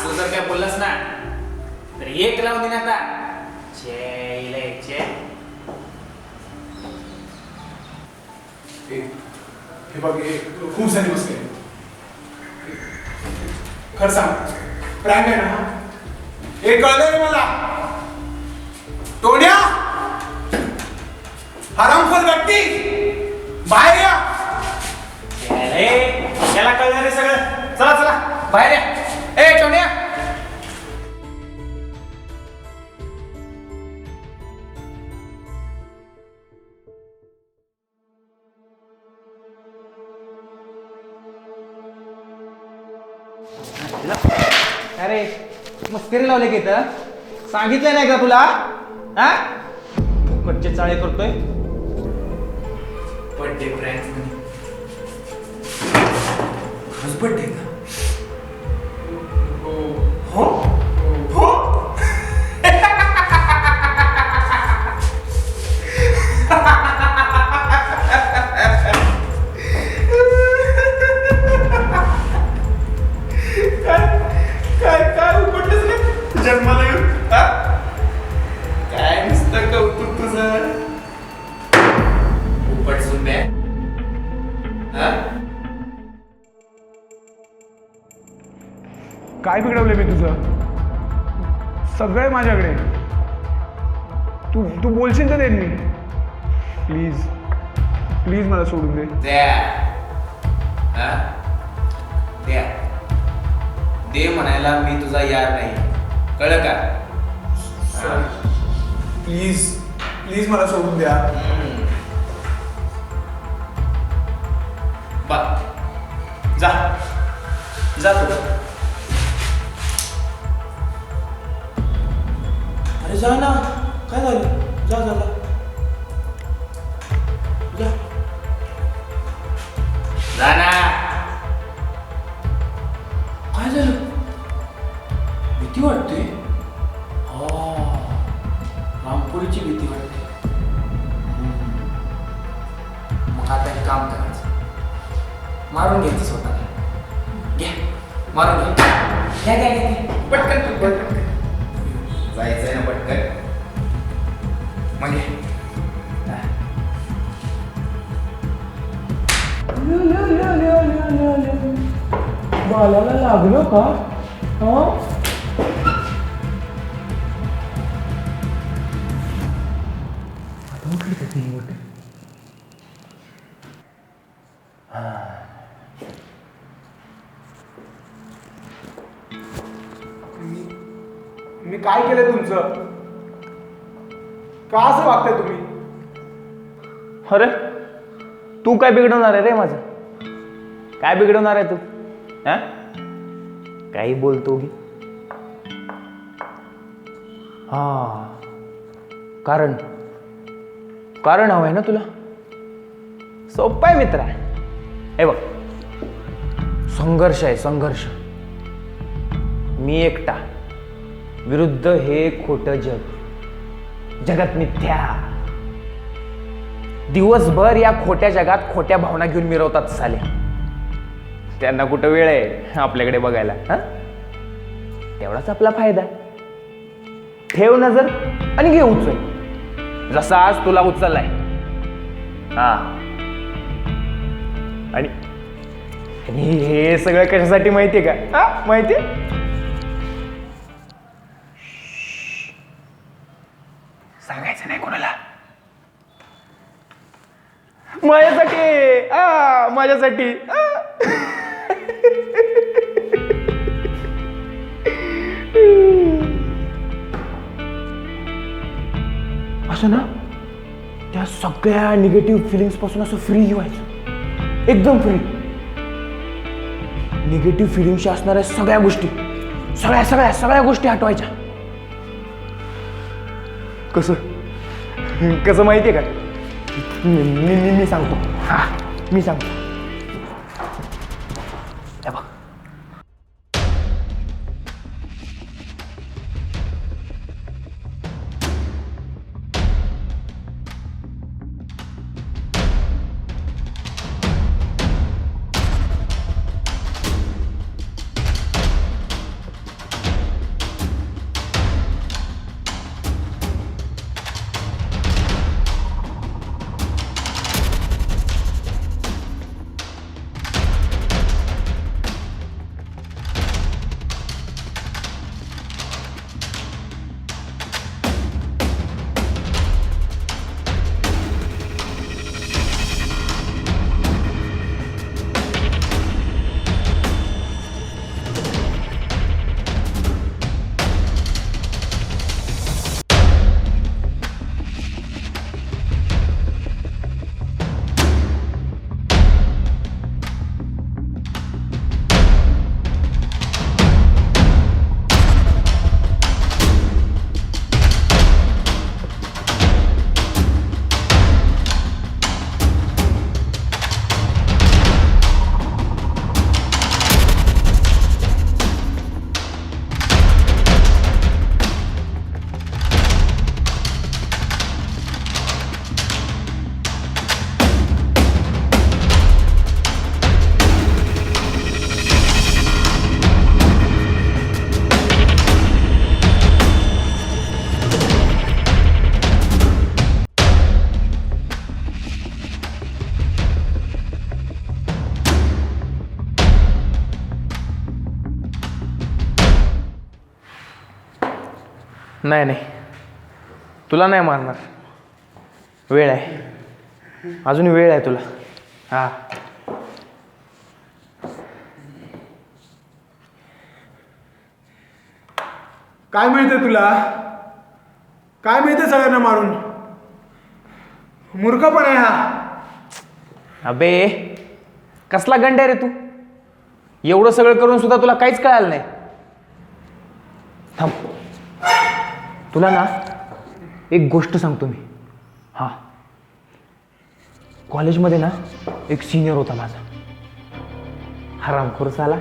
असलं जर काय बोललास ना तर एक लावून देईन आता. हे बघ, हे खूप सारी मस्ती आहे. खरं सांग, प्रँक आहे ना? हे कळलंय मला. टोन्या, हरामखोर व्यक्ती, बाहेर या. याला कळणार आहे सगळं. चला चला बाहेर या. ए टोन्या, अरे मस्करी लावले की इथं सांगितलं नाही का तुला? हा फुकटचे चाळे करतोय. बर्थडे प्रँक मध्ये आज बर्थडे का? हो हो. काय उपटलंच नाही जन्माला येऊन? काय नुसतं कौतुक तुझं. उपट सुद्धा काय बिघडवले मी तुझं? सगळं माझ्याकडे. तू तू बोलशील तर देईन मी. प्लीज प्लीज मला सोडून दे. द्या दे म्हणायला मी तुझा यार नाही, कळलं का? प्लीज प्लीज मला सोडून द्या. बा जा जा तू. अरे जा ना, काय झालं? जा जा जा जा जा ना. काय झालं? भीती वाटते. रामपुरीची भीती वाटते. मग आता एक काम करायचं, मारून घ्यायचं स्वतःला. घ्या मारून घ्या. घ्या घ्या घ्या पटकन तू पटकन जायचंय ना पटकन. मग बालाला लागलो का? मी काय केलं तुमचं? का असं वागताय तुम्ही? अरे तू काय बिघडवणार आहे रे माझं? काय बिघडवणार आहे तू? हा काही बोलतो की? हा कारण कारण हवंय ना तुला? सोपं आहे मित्रा. हे बघ, संघर्ष आहे संघर्ष. मी एकटा विरुद्ध हे खोटं जग. जगत मिथ्या. दिवसभर या खोट्या जगात खोट्या भावना घेऊन मिरवतात साले. त्यांना कुठं वेळ आहे आपल्याकडे बघायला? हा तेवढाच आपला फायदा. ठेव नजर आणि घे उचल, जसा आज तुला उचललाय. हा आणि हे सगळं कशासाठी माहितीये का? हा माहितीये? सांगायचं नाही कोणाला. माझ्यासाठी. माझ्यासाठी. असं ना त्या सगळ्या निगेटिव्ह फिलिंग्स पासून असं फ्री व्हायचं. एकदम फ्री. निगेटिव्ह फिलिंगशी असणाऱ्या सगळ्या गोष्टी, सगळ्या सगळ्या सगळ्या गोष्टी हटवायच्या. कसं कसं माहितीये का? मी सांगतो. मी सांगतो. हे बघ, नाही नाही, तुला नाही मारणार. वेळ आहे, अजून वेळ आहे तुला. हा, काय मिळते तुला? काय मिळते सगळ्यांना मारून? मूर्खपण आहे हा. अबे कसला गंड्या रे तू? एवढं सगळं करून सुद्धा तुला काहीच कळालं नाही. थांब, तुला ना एक गोष्ट सांगतो मी. हां, कॉलेजमध्ये ना एक सिनियर होता माझा, हरामखोर साला.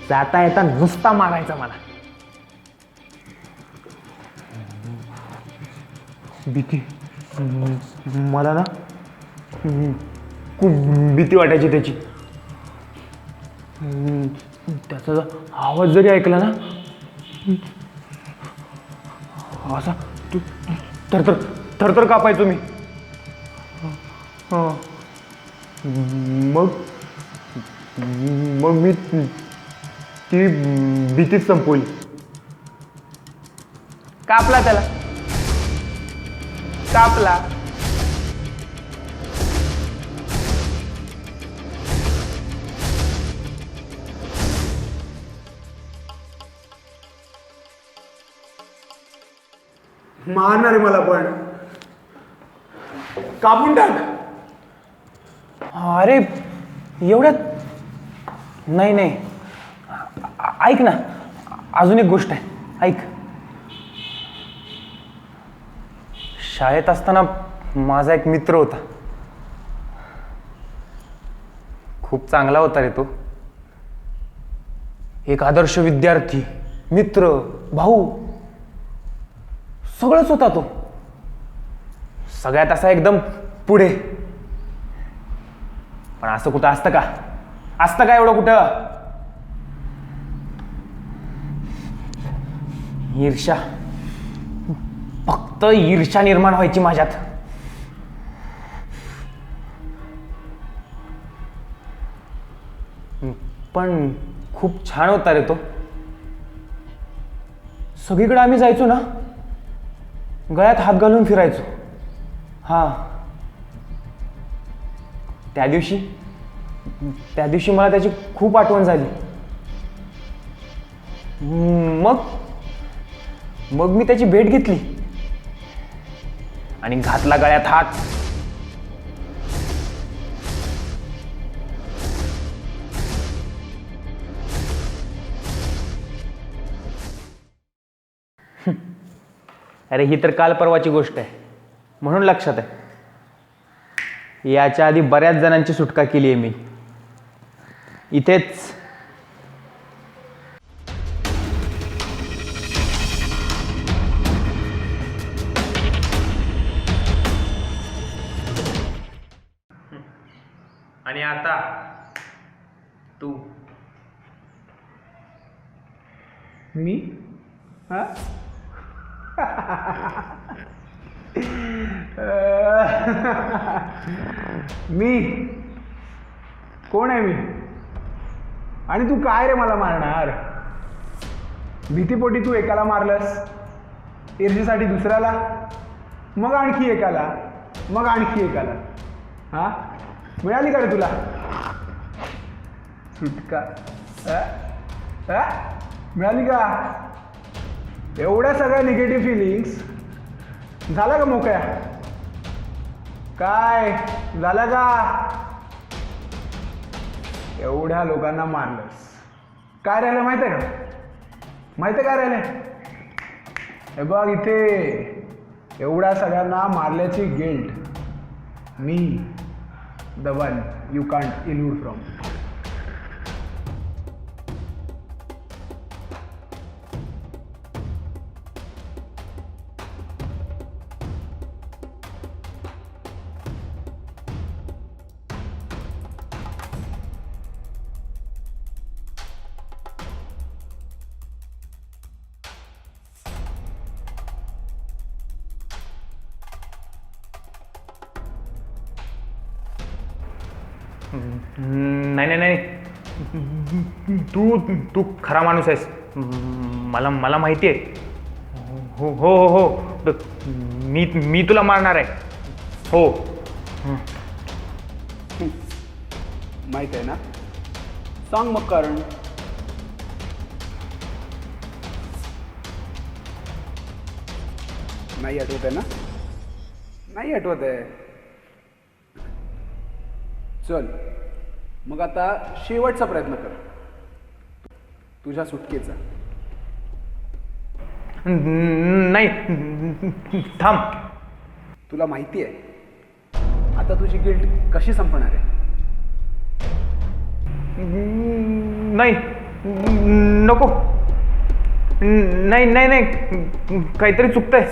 जाता येता नुसता मारायचा मला. भीती, मला ना खूप भीती वाटायची त्याची. त्याचा आवाज जरी ऐकला ना असा थरथर थरथर कापायचो मी. मग मग मी ती भीतीच संपवली. कापला त्याला, कापला. मारणार आहे मला पण. कापून टाक. अरे एवढ्यात नाही नाही, ऐक ना, अजून एक गोष्ट आहे, ऐक. शाळेत असताना माझा एक मित्र होता. खूप चांगला होता रे तो. एक आदर्श विद्यार्थी, मित्र, भाऊ, सगळंच होता तो. सगळ्यात असा एकदम पुढे. पण असं कुठं असतं का? असतं का एवढं कुठं? ईर्ष्या, फक्त ईर्ष्या निर्माण व्हायची माझ्यात. पण खूप छान होता रे तो. सगळीकडे आम्ही जायचो ना, गळ्यात हात घालून फिरायचो. हा, त्या दिवशी मला त्याची खूप आठवण झाली. मग मी त्याची भेट घेतली आणि घातला गळ्यात हात. अरे ही तर काल परवाची गोष्ट आहे, म्हणून लक्षात आहे. याच्या आधी बऱ्याच जणांची सुटका केली आहे मी इथेच. आणि आता तू. मी? हा? मी कोण आहे मी? आणि तू काय रे मला मारणार? भीतीपोटी तू एकाला मारलंस, ईर्षेसाठी दुसऱ्याला, मग आणखी एकाला, मग आणखी एकाला. हा, मिळाली का रे तुला सुटका? मिळाली का? एवढ्या सगळ्या निगेटिव्ह फिलिंग्स झाल्या का मोकळ्या? काय झालं का? एवढ्या लोकांना मारलंस, काय राहिलं माहिती आहे का? माहिती आहे काय राहिलं? हे बघ इथे, एवढ्या सगळ्यांना मारल्याची गिल्ट, मी the one you can't elude from. नाही नाही नाही, तू तू खरा माणूस आहेस. मला माहिती आहे. हो हो हो हो मी तुला मारणार आहे हो. माहित आहे ना? सांग मग कारण. नाही आठवत आहे ना? नाही आठवत आहे. चल मग आता शेवटचा प्रयत्न कर तुझ्या सुटकेचा. नाही थांब. तुला माहिती आहे आता तुझी गिल्ट कशी संपणार आहे? नाही नको. नाही नाही नाही काहीतरी चुकतंय.